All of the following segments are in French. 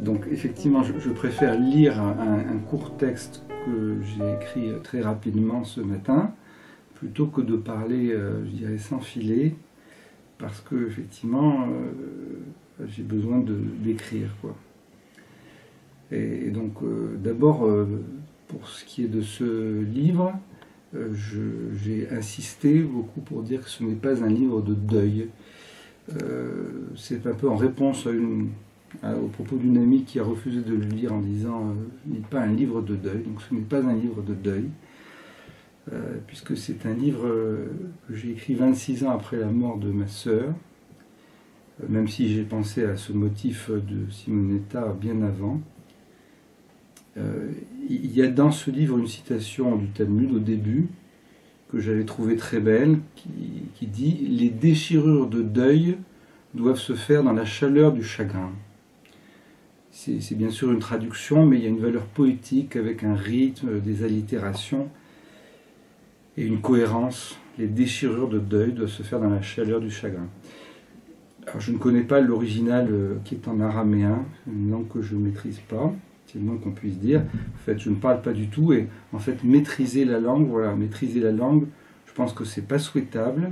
Donc effectivement, je préfère lire un court texte que j'ai écrit très rapidement ce matin, plutôt que de parler, je dirais, sans filet, parce que effectivement, j'ai besoin d'écrire, quoi. Et donc, d'abord, pour ce qui est de ce livre, j'ai insisté beaucoup pour dire que ce n'est pas un livre de deuil. C'est un peu en réponse au propos d'une amie qui a refusé de le lire en disant « lis pas un livre de deuil ». Donc ce n'est pas un livre de deuil, puisque c'est un livre que j'ai écrit 26 ans après la mort de ma sœur, même si j'ai pensé à ce motif de Simonetta bien avant. Il y a dans ce livre une citation du Talmud au début, que j'avais trouvée très belle, qui dit « Les déchirures de deuil doivent se faire dans la chaleur du chagrin ». C'est bien sûr une traduction, mais il y a une valeur poétique avec un rythme, des allitérations et une cohérence. Les déchirures de deuil doivent se faire dans la chaleur du chagrin. Alors, je ne connais pas l'original qui est en araméen, une langue que je ne maîtrise pas, c'est le moins qu'on puisse dire. En fait, je ne parle pas du tout, et en fait, maîtriser la langue, voilà, maîtriser la langue, je pense que c'est pas souhaitable.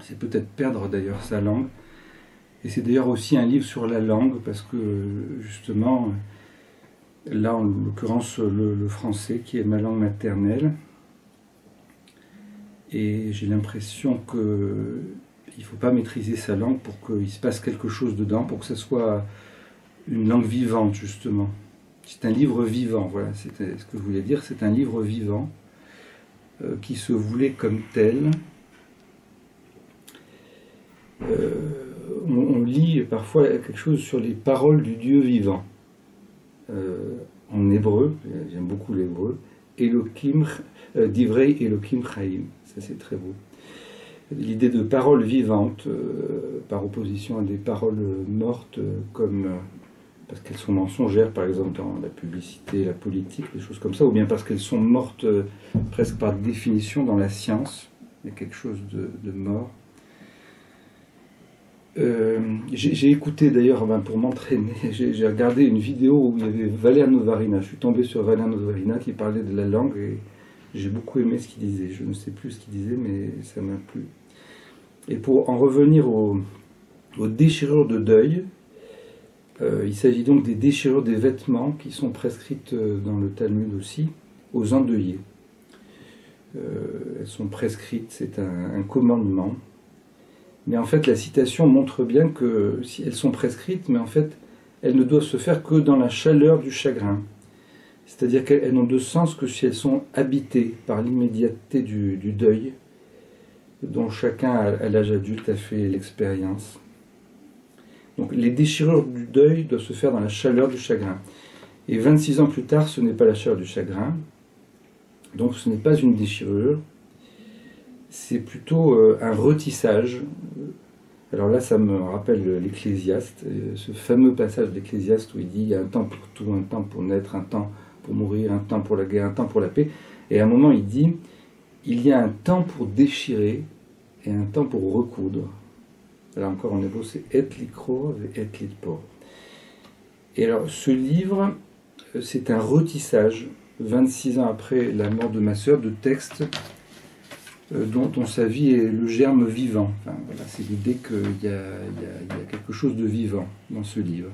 C'est peut-être perdre d'ailleurs sa langue. Et c'est d'ailleurs aussi un livre sur la langue, parce que justement, là en l'occurrence le français qui est ma langue maternelle, et j'ai l'impression qu'il ne faut pas maîtriser sa langue pour qu'il se passe quelque chose dedans, pour que ça soit une langue vivante justement. C'est un livre vivant, voilà, c'était ce que je voulais dire, c'est un livre vivant qui se voulait comme tel. On lit parfois quelque chose sur les paroles du Dieu vivant. En hébreu, j'aime beaucoup l'hébreu, Elokim, Divrei Elokim Chaim, ça c'est très beau. L'idée de paroles vivantes, par opposition à des paroles mortes, comme parce qu'elles sont mensongères, par exemple dans la publicité, la politique, des choses comme ça, ou bien parce qu'elles sont mortes presque par définition dans la science, il y a quelque chose de mort. J'ai écouté d'ailleurs, pour m'entraîner, j'ai regardé une vidéo où il y avait Valère Novarina. Je suis tombé sur Valère Novarina qui parlait de la langue et j'ai beaucoup aimé ce qu'il disait. Je ne sais plus ce qu'il disait, mais ça m'a plu. Et pour en revenir aux déchirures de deuil, il s'agit donc des déchirures des vêtements qui sont prescrites dans le Talmud aussi aux endeuillés. Elles sont prescrites, c'est un commandement. Mais en fait, la citation montre bien que si elles sont prescrites, mais en fait, elles ne doivent se faire que dans la chaleur du chagrin. C'est-à-dire qu'elles n'ont de sens que si elles sont habitées par l'immédiateté du deuil, dont chacun à l'âge adulte a fait l'expérience. Donc les déchirures du deuil doivent se faire dans la chaleur du chagrin. Et 26 ans plus tard, ce n'est pas la chaleur du chagrin, donc ce n'est pas une déchirure, c'est plutôt un retissage. Alors là, ça me rappelle l'Ecclésiaste, ce fameux passage d'Ecclésiaste où il dit « il y a un temps pour tout, un temps pour naître, un temps pour mourir, un temps pour la guerre, un temps pour la paix ». Et à un moment, il dit « il y a un temps pour déchirer et un temps pour recoudre ». Là encore en hébreu, c'est « et likro et et litpor ». Et alors, ce livre, c'est un retissage, 26 ans après la mort de ma sœur, de textes dont sa vie est le germe vivant. Enfin, voilà, c'est l'idée qu'il y a quelque chose de vivant dans ce livre.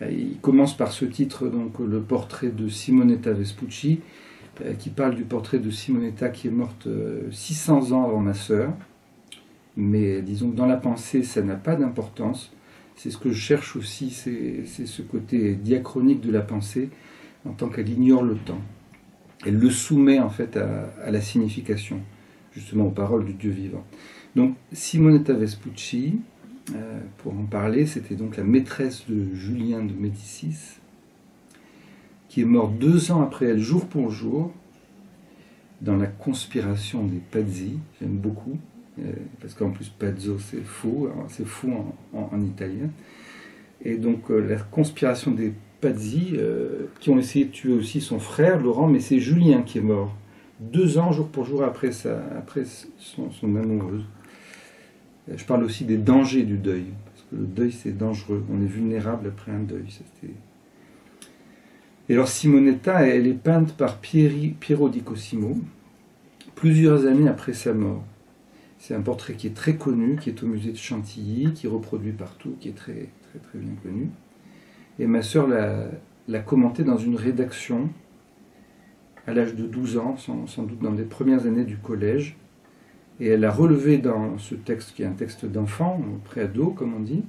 Il commence par ce titre, donc le portrait de Simonetta Vespucci, qui parle du portrait de Simonetta qui est morte 600 ans avant ma sœur. Mais disons que dans la pensée, ça n'a pas d'importance. C'est ce que je cherche aussi, c'est ce côté diachronique de la pensée, en tant qu'elle ignore le temps. Elle le soumet en fait à la signification, justement aux paroles du Dieu vivant. Donc Simonetta Vespucci, pour en parler, c'était donc la maîtresse de Julien de Médicis, qui est morte 2 ans après elle, jour pour jour, dans la conspiration des Pazzi. J'aime beaucoup, parce qu'en plus Pazzo c'est faux, c'est fou en italien. Et donc la conspiration des Pazzi, qui ont essayé de tuer aussi son frère Laurent, mais c'est Julien qui est mort 2 ans jour pour jour après son amoureuse. Je parle aussi des dangers du deuil, parce que le deuil c'est dangereux, on est vulnérable après un deuil. Et alors Simonetta, elle est peinte par Piero di Cosimo, plusieurs années après sa mort. C'est un portrait qui est très connu, qui est au musée de Chantilly, qui est reproduit partout, qui est très, très, très bien connu. Et ma sœur l'a commenté dans une rédaction à l'âge de 12 ans, sans doute dans les premières années du collège. Et elle a relevé dans ce texte, qui est un texte d'enfant, pré-ado comme on dit,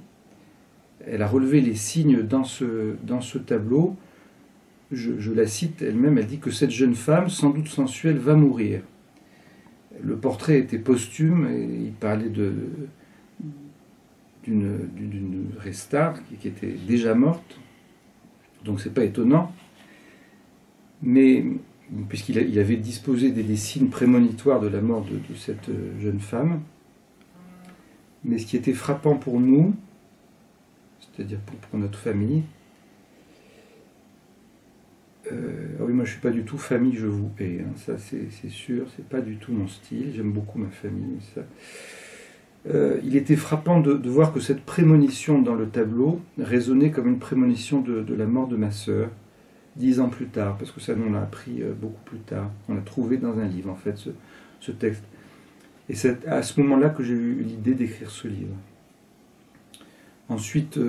elle a relevé les signes dans ce tableau. Je la cite elle-même, elle dit que cette jeune femme, sans doute sensuelle, va mourir. Le portrait était posthume et il parlait d'une Restart qui était déjà morte, donc c'est pas étonnant. Mais puisqu'il avait disposé des signes prémonitoires de la mort de cette jeune femme, mais ce qui était frappant pour nous, c'est-à-dire pour notre famille, oui, moi je suis pas du tout famille, je vous hais, hein, ça c'est sûr, c'est pas du tout mon style, j'aime beaucoup ma famille. Ça. Il était frappant de voir que cette prémonition dans le tableau résonnait comme une prémonition de la mort de ma sœur, 10 ans plus tard, parce que ça on l'a appris beaucoup plus tard, on l'a trouvé dans un livre en fait, ce texte. Et c'est à ce moment-là que j'ai eu l'idée d'écrire ce livre. Ensuite,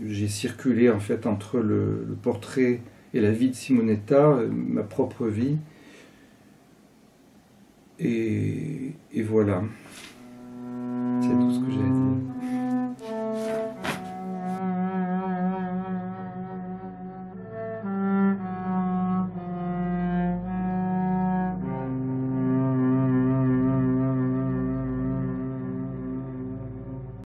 j'ai circulé en fait entre le portrait et la vie de Simonetta, ma propre vie, et voilà.